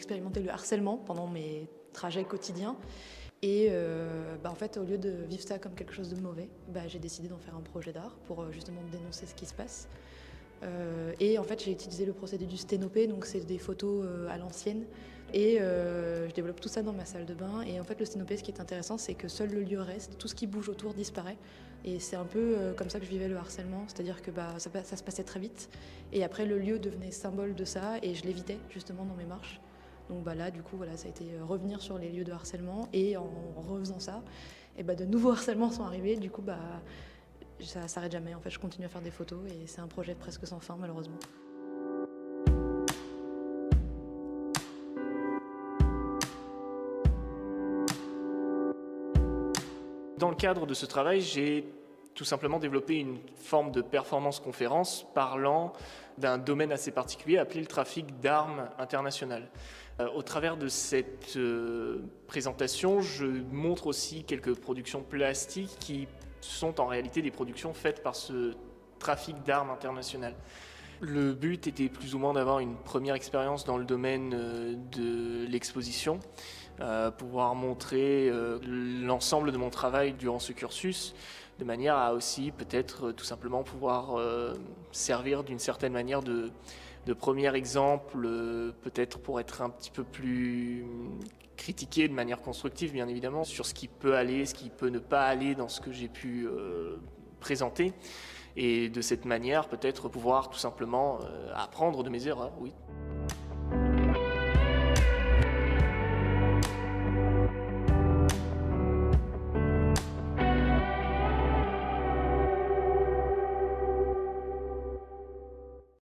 expérimenté le harcèlement pendant mes trajets quotidiens. Et en fait, au lieu de vivre ça comme quelque chose de mauvais, j'ai décidé d'en faire un projet d'art pour justement dénoncer ce qui se passe. Et en fait, j'ai utilisé le procédé du sténopé, donc c'est des photos à l'ancienne. Et je développe tout ça dans ma salle de bain. Et en fait, le sténopé, ce qui est intéressant, c'est que seul le lieu reste, tout ce qui bouge autour disparaît. Et c'est un peu comme ça que je vivais le harcèlement, c'est-à-dire que ça se passait très vite. Et après, le lieu devenait symbole de ça, et je l'évitais justement dans mes marches. Donc là, du coup, voilà, ça a été revenir sur les lieux de harcèlement. Et en refaisant ça, et de nouveaux harcèlements sont arrivés. Du coup, ça s'arrête jamais. En fait, je continue à faire des photos et c'est un projet presque sans fin, malheureusement. Dans le cadre de ce travail, j'ai tout simplement développé une forme de performance conférence parlant d'un domaine assez particulier appelé le trafic d'armes internationales. Au travers de cette présentation, je montre aussi quelques productions plastiques qui sont en réalité des productions faites par ce trafic d'armes internationales. Le but était plus ou moins d'avoir une première expérience dans le domaine de l'exposition, pouvoir montrer l'ensemble de mon travail durant ce cursus, de manière à aussi peut-être tout simplement pouvoir servir d'une certaine manière de premier exemple, peut-être pour être un petit peu plus critiqué de manière constructive bien évidemment, sur ce qui peut aller, ce qui peut ne pas aller dans ce que j'ai pu présenter. Et de cette manière, peut-être pouvoir tout simplement apprendre de mes erreurs, oui.